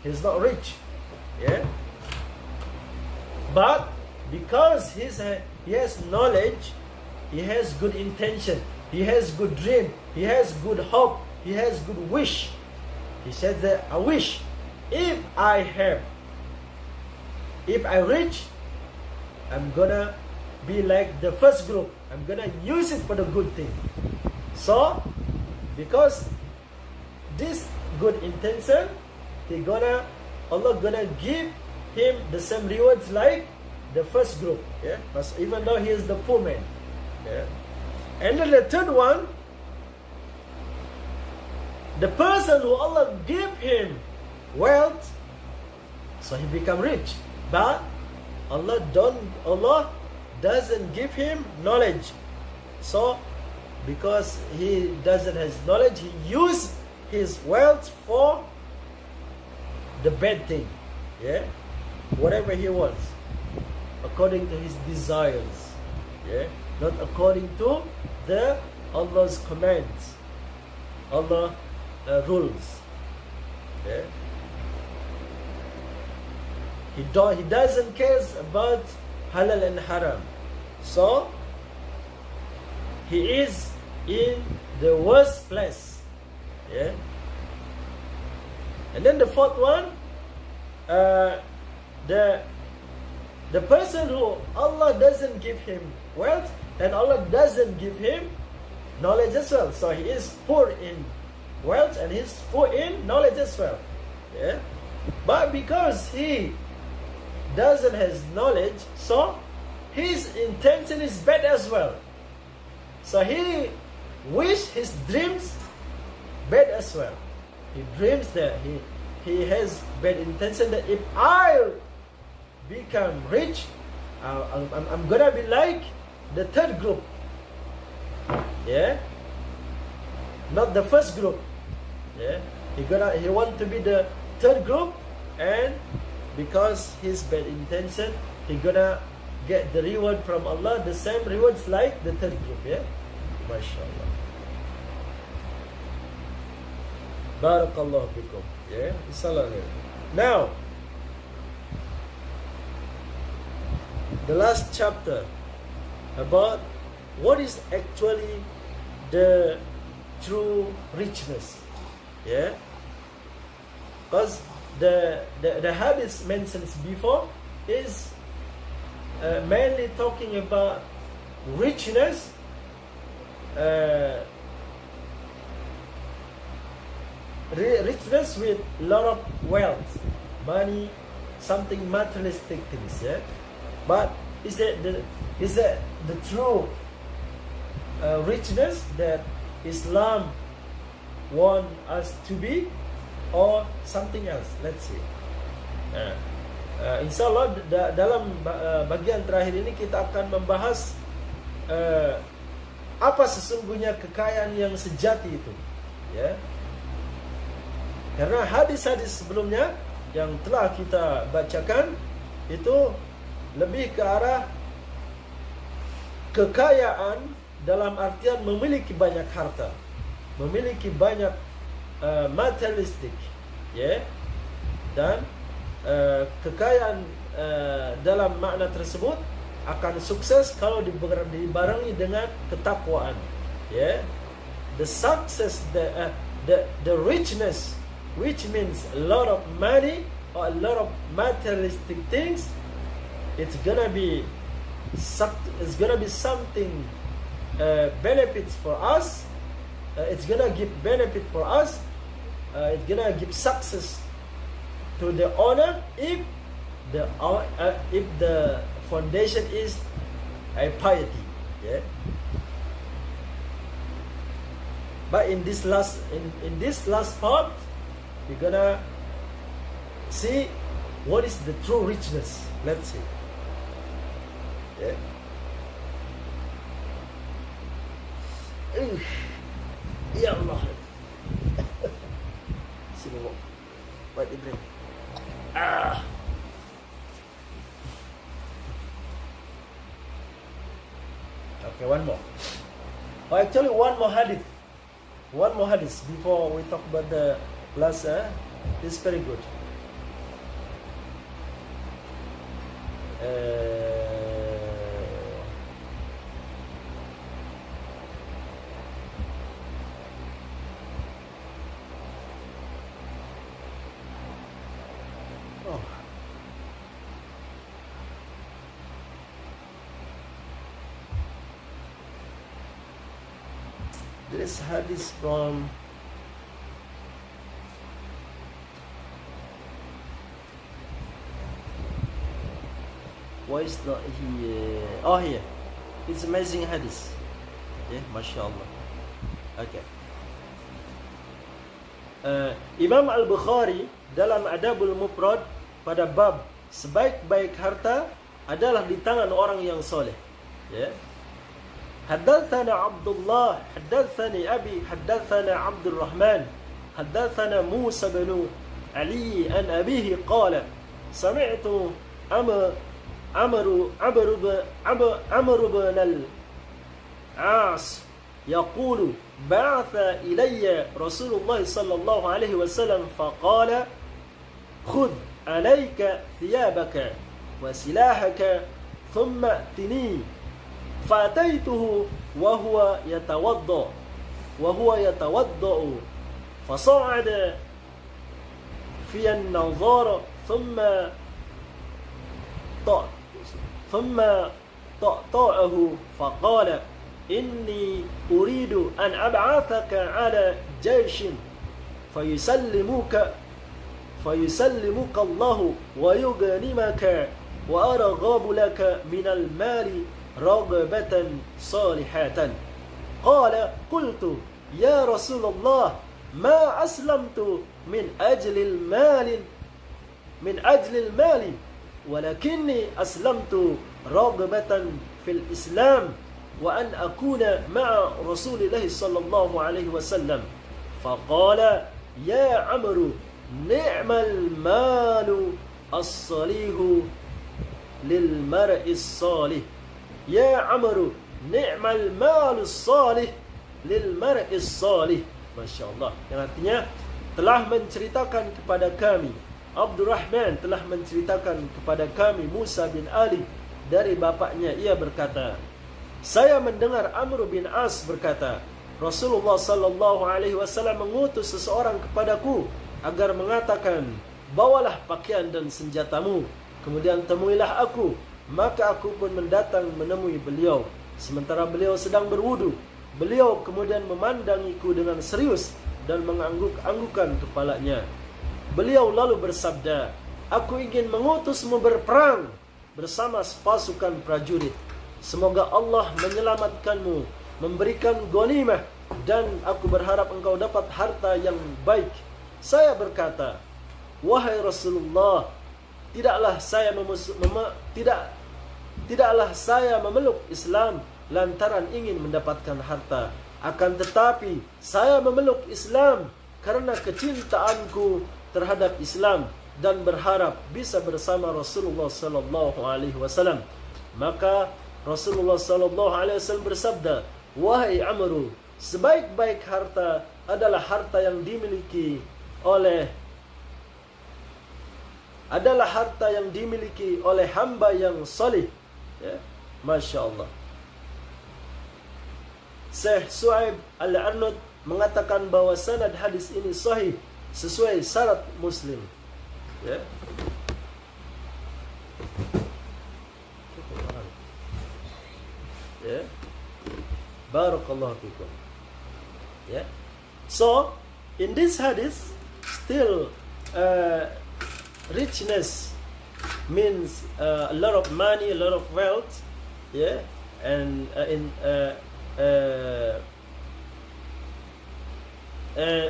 He's not rich. Yeah. But because he has knowledge, he has good intention, he has good dream, he has good hope, he has good wish. He said that I wish if I rich, I'm gonna be like the first group. I'm gonna use it for the good thing. So, because this good intention, Allah gonna give him the same rewards like the first group. Yeah, but even though he is the poor man. Yeah. And then the third one, the person who Allah give him wealth, so he become rich, but Allah doesn't give him knowledge. So because he doesn't have knowledge, he use his wealth for the bad thing. Yeah, whatever he wants, according to his desires. Yeah, not according to the Allah's commands, Allah rules. Yeah? He doesn't care about halal and haram. So he is in the worst place. Yeah. And then the fourth one, the person who Allah doesn't give him wealth, and Allah doesn't give him knowledge as well. So he is poor in wealth and he's poor in knowledge as well. Yeah. But because he doesn't has knowledge, so his intention is bad as well. So he wish his dreams bad as well. He dreams that he has bad intention that if I become rich, I'm gonna be like the third group. Yeah, not the first group. Yeah, he want to be the third group, and because his bad intention, he gonna get the reward from Allah, the same rewards like the third group. Yeah, mashallah. Barakallahu fikum. Yeah, inshallah. Now, the last chapter about what is actually the true richness. Yeah, because the hadith mentioned before is mainly talking about richness, richness with a lot of wealth, money, something materialistic things. Yeah, but is that the true richness that Islam want us to be, or something else? Let's see. Insyaallah dalam bagian terakhir ini kita akan membahas apa sesungguhnya kekayaan yang sejati itu. Ya. Karena hadis-hadis sebelumnya yang telah kita bacakan itu lebih ke arah kekayaan dalam artian memiliki banyak harta, memiliki banyak materialistik, ya, dan kekayaan dalam makna tersebut akan sukses kalau dibarengi dengan ketakwaan. Ya, the success, the richness, which means a lot of money or a lot of materialistic things, it's gonna be something benefits for us. It's gonna give benefit for us. It's gonna give success to the owner if the foundation is a piety. Yeah. But in this last part, we're gonna see what is the true richness. Let's see. Yeah. Ya Allah. Sini mau buat Ibrahim. Okay, one more. Oh, actually, one more hadith. One more hadith before we talk about the last. It's very good. This hadith from why is not here? Oh, here. It's amazing hadith. Yeah, mashallah. Okay. Imam Al-Bukhari dalam Adabul Mufrad pada bab sebaik-baik harta adalah di tangan orang yang soleh. Ya. حدثنا عبد الله حدثني أبي حدثنا عبد الرحمن حدثنا موسى بن علي عن أبيه قال سمعت عمرو بن العاص يقول بعث إلي رسول الله صلى الله عليه وسلم فقال خذ عليك ثيابك وسلاحك ثم ائتني فأتيته وهو يتوضأ فصعد في النظار ثم طأطأه فقال إني أريد أن أبعثك على جيش فيسلمك الله ويغنمك وأرغب لك من المال رغبة صالحة قال قلت يا رسول الله ما أسلمت من أجل المال ولكني أسلمت رغبة في الإسلام وأن أكون مع رسول الله صلى الله عليه وسلم فقال يا عمرو نعم المال الصالح للمرء الصالح يا عمرو نعم المال الصالح للمرء الصالح. Masya Allah, yang artinya telah menceritakan kepada kami, Abdurrahman telah menceritakan kepada kami Musa bin Ali dari bapaknya, ia berkata, saya mendengar Amr bin As berkata, Rasulullah sallallahu alaihi wasallam mengutus seseorang kepadaku agar mengatakan, bawalah pakaian dan senjatamu, kemudian temuilah aku. Maka aku pun mendatang menemui beliau, sementara beliau sedang berwudu. Beliau kemudian memandangiku dengan serius dan mengangguk-anggukan kepalanya. Beliau lalu bersabda, aku ingin mengutusmu berperang bersama pasukan prajurit. Semoga Allah menyelamatkanmu, memberikan ghanimah, dan aku berharap engkau dapat harta yang baik. Saya berkata, wahai Rasulullah, tidaklah saya memeluk Islam lantaran ingin mendapatkan harta. Akan tetapi saya memeluk Islam karena kecintaanku terhadap Islam dan berharap bisa bersama Rasulullah sallallahu alaihi wasallam. Maka Rasulullah sallallahu alaihi wasallam bersabda, wahai Amru, sebaik-baik harta adalah harta yang dimiliki oleh hamba yang salih. Ya, Masya Allah. Syekh Su'aib Al-Arnud mengatakan bahwa sanad hadis ini sahih sesuai syarat Muslim. Ya. Ya. Barakallahu fikum. Ya. So, in this hadith still richness means a lot of money, a lot of wealth, yeah, and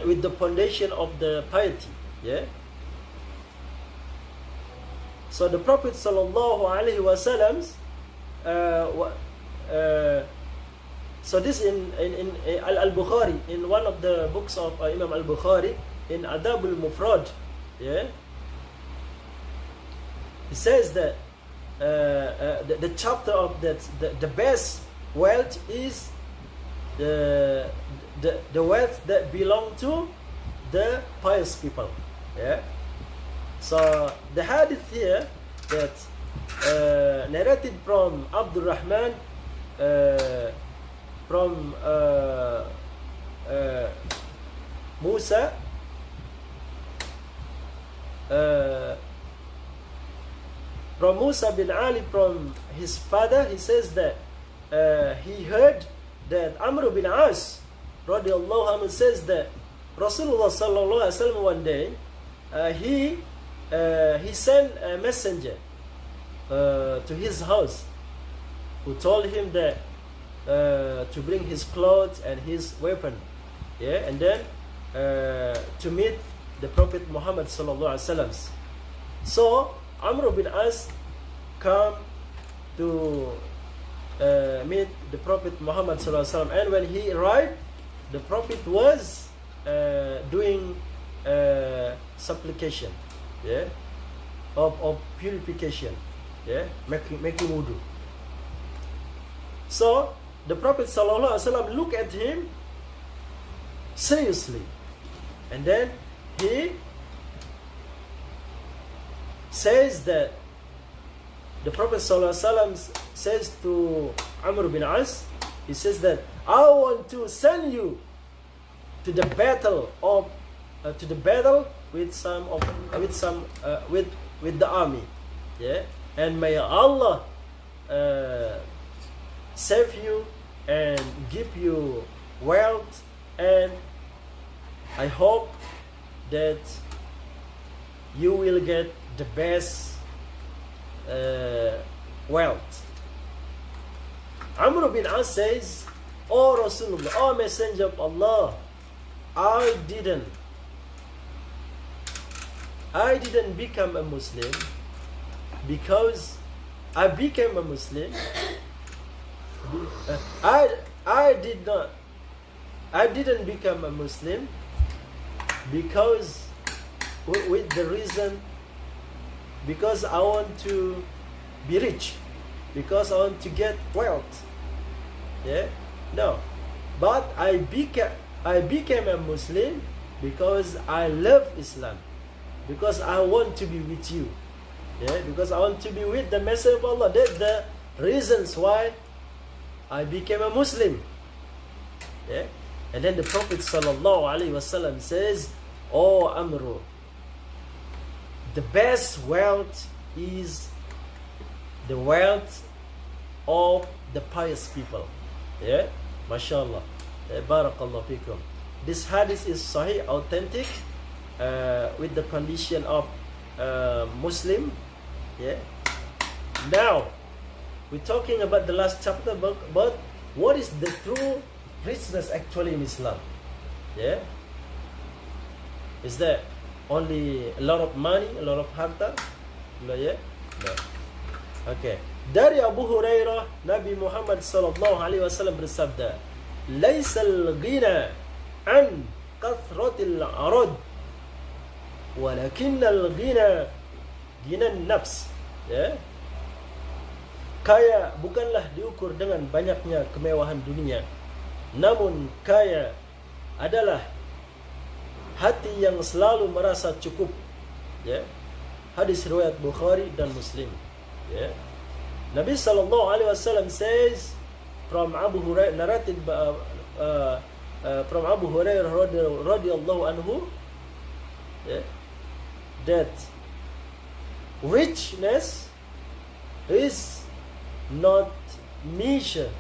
with the foundation of the piety, yeah. So the Prophet sallallahu alaihi wasallam, so this in Al-Bukhari, in one of the books of Imam Al-Bukhari, in Adab al-Mufrad, yeah, he says that the chapter of that the best wealth is the wealth that belong to the pious people. Yeah. So the hadith here that narrated from Abdurrahman from Musa from Musa bin Ali from his father, he says that he heard that Amr bin As radiyallahu anhu says that Rasulullah sallallahu alaihi wasallam one day he sent a messenger to his house who told him that to bring his clothes and his weapon, yeah, and then to meet the Prophet Muhammad sallallahu alaihi wasallam. So Amr bin As come to meet the Prophet Muhammad sallallahu alaihi wasallam, and when he arrived, the Prophet was doing supplication, yeah, of purification, yeah, making wudu. So the Prophet sallallahu alaihi wasallam looked at him seriously, and then he says that the Prophet sallallahu alaihi wasallam says to Amr bin As, he says that I want to send you to the battle of with the army, yeah, and may Allah save you and give you wealth, and I hope that you will get the best wealth. Amr bin As says, "Oh Rasulullah, oh Messenger of Allah, I didn't become a Muslim because I became a Muslim. I didn't become a Muslim because with the reason because I want to be rich, because I want to get wealth. Yeah, no, but I became a Muslim because I love Islam, because I want to be with you, yeah, because I want to be with the Messenger of Allah. That's the reasons why I became a Muslim, yeah." And then the Prophet sallallahu alaihi wasallam says, "Oh Amru, the best wealth is the wealth of the pious people." Yeah, mashallah. Barakallahu fikum. This hadith is sahih, authentic, with the condition of Muslim. Yeah. Now, we're talking about the last chapter, but what is the true richness actually in Islam? Yeah. Is there only a lot of money, a lot of harta? No, yeah? No. Okay. Dari Abu Hurairah, Nabi Muhammad sallallahu alaihi wasallam bersabda, "Laisal ghina an kathratil arad, walakinnal ghina ghinan nafs." Ya. Kaya bukanlah diukur dengan banyaknya kemewahan dunia, namun kaya adalah hati yang selalu merasa cukup. Ya. Hadis riwayat Bukhari dan Muslim. Ya. Nabi sallallahu alaihi wasallam says from Abu Hurairah, narrated from Abu Hurairah radhiyallahu anhu, yeah, that richness is not measured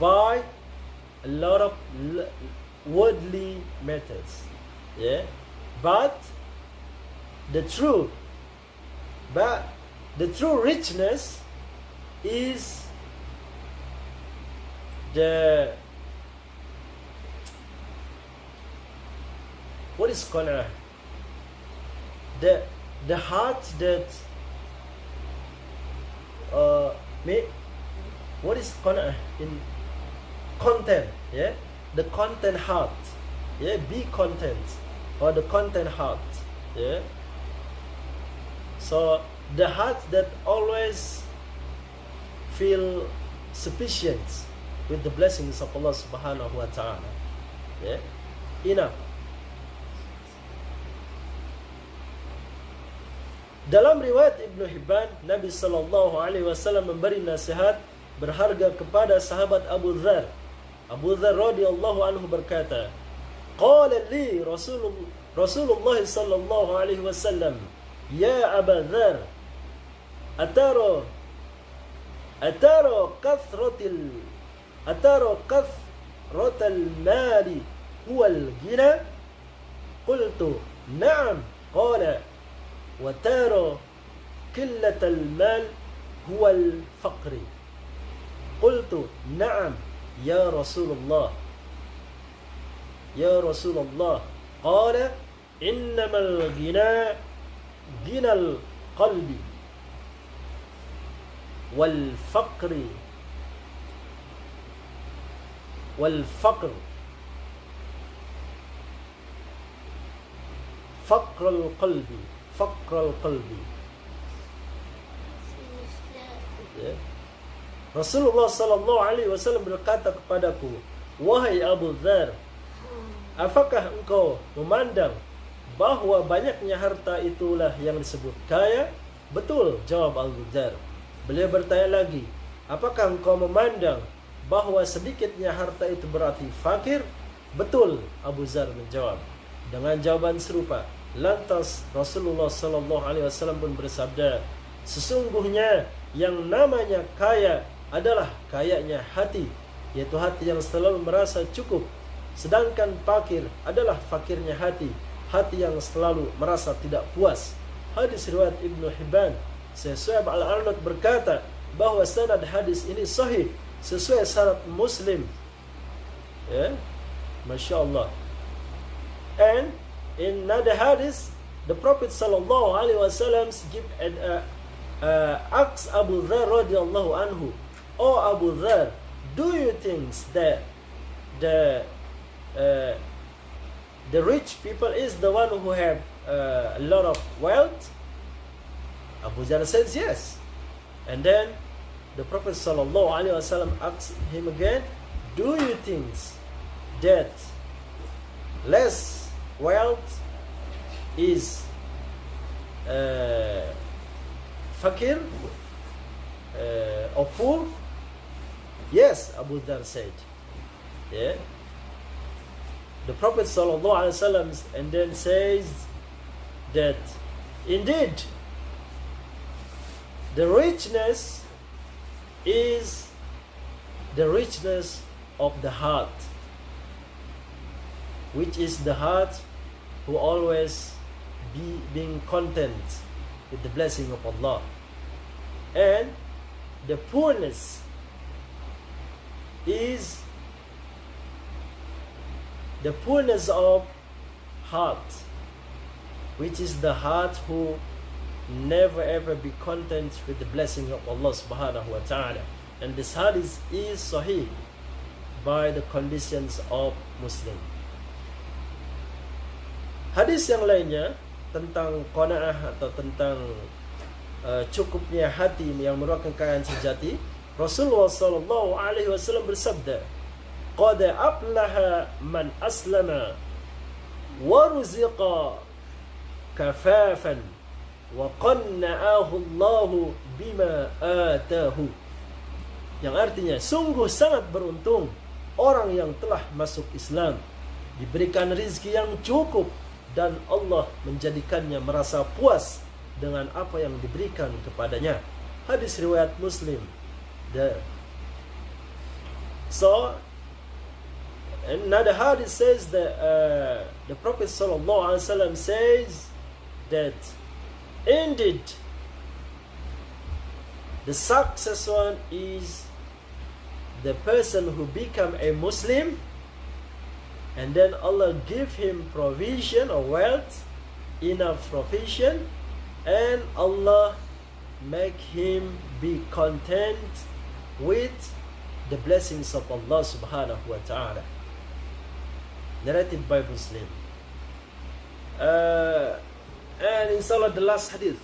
by a lot of worldly matters, yeah, but the true richness is the what is qana'ah? The heart that what is qana'ah in content? Yeah, the content heart. Yeah, be content, or the content heart. Yeah. So the heart that always feel sufficient with the blessings of Allah subhanahu wa ta'ala. Yeah. Enough. Dalam riwayat Ibnu Hibban, Nabi sallallahu alaihi wasallam memberi nasihat berharga kepada sahabat Abu Dzar. Abu Dzar radhiyallahu anhu berkata, "Qala li Rasulullah sallallahu alaihi wasallam, ya Abu Dzar, atara kathratal mali huwa al-ghina?" Qultu, "Na'am." Qala, "Wa tara qillatal mal huwa al-faqr." Qultu, "Na'am ya Rasulullah." Ya Rasulullah. Qala, "Innamal ghina ghinal qalbi wal faqr faqrul qalbi." Yeah. Rasulullah sallallahu alaihi wasallam berkata kepadaku, "Wahai Abu Dzar, apakah engkau memandang bahwa banyaknya harta itulah yang disebut kaya?" "Betul," jawab Abu Dzar. Beliau bertanya lagi, "Apakah engkau memandang bahwa sedikitnya harta itu berarti fakir?" "Betul," Abu Dzar menjawab. Dengan jawaban serupa, lantas Rasulullah sallallahu alaihi wasallam pun bersabda, "Sesungguhnya yang namanya kaya adalah kayanya hati, yaitu hati yang selalu merasa cukup. Sedangkan fakir adalah fakirnya hati, hati yang selalu merasa tidak puas." Hadis riwayat Ibnu Hibban. Syekh Al-Arnaud berkata bahwa sanad hadis ini sahih sesuai syarat Muslim. Ya, Masya Allah. And in another hadis, the Prophet sallallahu alaihi wasallam give asks Abu Dzar radhiyallahu anhu, "Oh Abu Dzar, do you think that the rich people is the one who have a lot of wealth?" Abu Dzar says yes. And then the Prophet sallallahu alaihi wasallam asks him again, "Do you think that less wealth is fakir or poor?" "Yes," Abu Dzar said. Yeah. The Prophet sallallahu alaihi wasallam and then says that indeed the richness is the richness of the heart, which is the heart who always being content with the blessing of Allah. And the poorness is the poorness of heart, which is the heart who never ever be content with the blessing of Allah subhanahu wa ta'ala. And this hadith is sahih by the conditions of Muslim. Hadis yang lainnya tentang qanaah atau tentang cukupnya hati yang merupakan kekayaan sejati, Rasulullah sallallahu alaihi wasallam bersabda, "Qad aflaha man aslama wa ruziqa kafafan wa qanna'ahu Allahu bima atahu." Yang artinya, sungguh sangat beruntung orang yang telah masuk Islam, diberikan rizki yang cukup, dan Allah menjadikannya merasa puas dengan apa yang diberikan kepadanya. Hadis riwayat Muslim. So another hadith says that the Prophet sallallahu alaihi wasallam says that indeed the success one is the person who become a Muslim, and then Allah give him provision or wealth, enough provision, and Allah make him be content with the blessings of Allah subhanahu wa ta'ala. Narrated by Muslim. And inshallah the last hadith.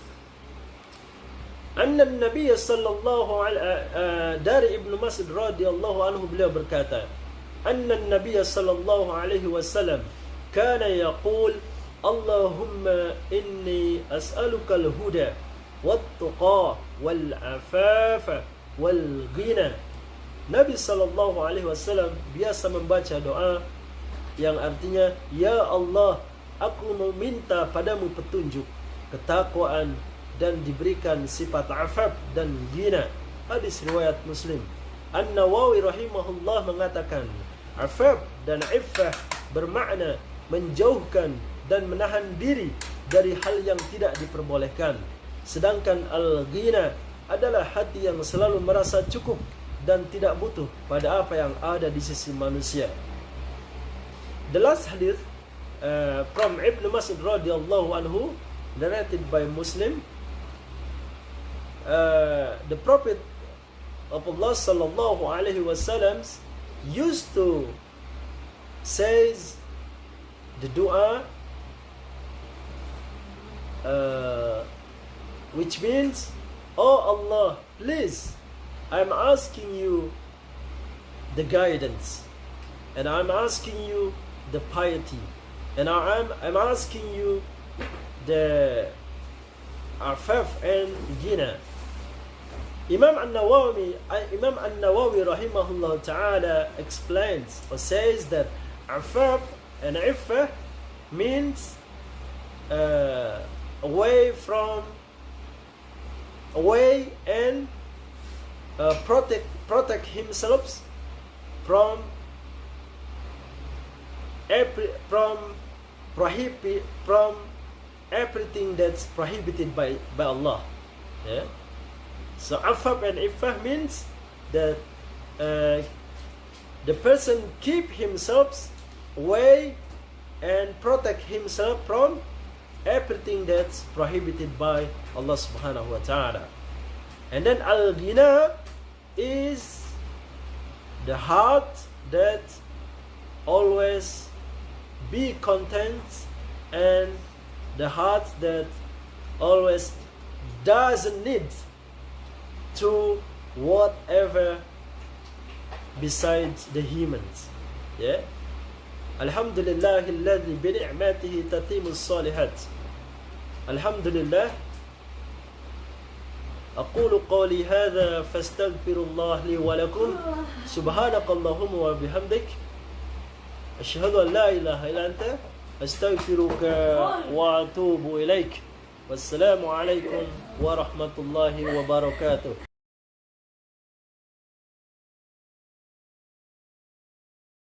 Anna Nabi sallallahu alaihi dari Ibnu Mas'ud radhiyallahu anhu, beliau berkata, Anna Nabi sallallahu alaihi wasallam kana yaqul, Allahumma inni as'aluka al-huda wat-tuqa wal-afafa wal-ghina. Nabi sallallahu alaihi wasallam biasa membaca doa yang artinya, Ya Allah, aku meminta padamu petunjuk, ketakwaan, dan diberikan sifat afaf dan ghina. Hadis riwayat Muslim. An-Nawawi rahimahullah mengatakan, afaf dan iffah bermakna menjauhkan dan menahan diri dari hal yang tidak diperbolehkan. Sedangkan al-ghina adalah hati yang selalu merasa cukup dan tidak butuh pada apa yang ada di sisi manusia. The last hadith from Ibn Mas'ud radhiyallahu anhu, narrated by Muslim. The Prophet of Allah sallallahu alaihi wasallam used to says the dua, which means, Oh Allah, please I'm asking you the guidance, and I'm asking you the piety, and I'm asking you the afaf and ghina. Imam An-Nawawi rahimahullah ta'ala explains or says that afaf and iffah means away and protect himself from everything that's prohibited by Allah. Yeah. So afaf and iffah means that the person keep himself away and protect himself from everything that's prohibited by Allah subhanahu wa ta'ala. And then al-ghina is the heart that always be content, and the heart that always doesn't need to whatever besides the humans. Yeah. Alhamdulillah alladhi bi ni'matihi tatimu as-salihat. Alhamdulillah. أقول قولي هذا فاستغفر الله لي ولكم سبحانك اللهم وبحمدك أشهد أن لا إله إلا أنت أستغفرك وأتوب إليك والسلام عليكم ورحمة الله وبركاته.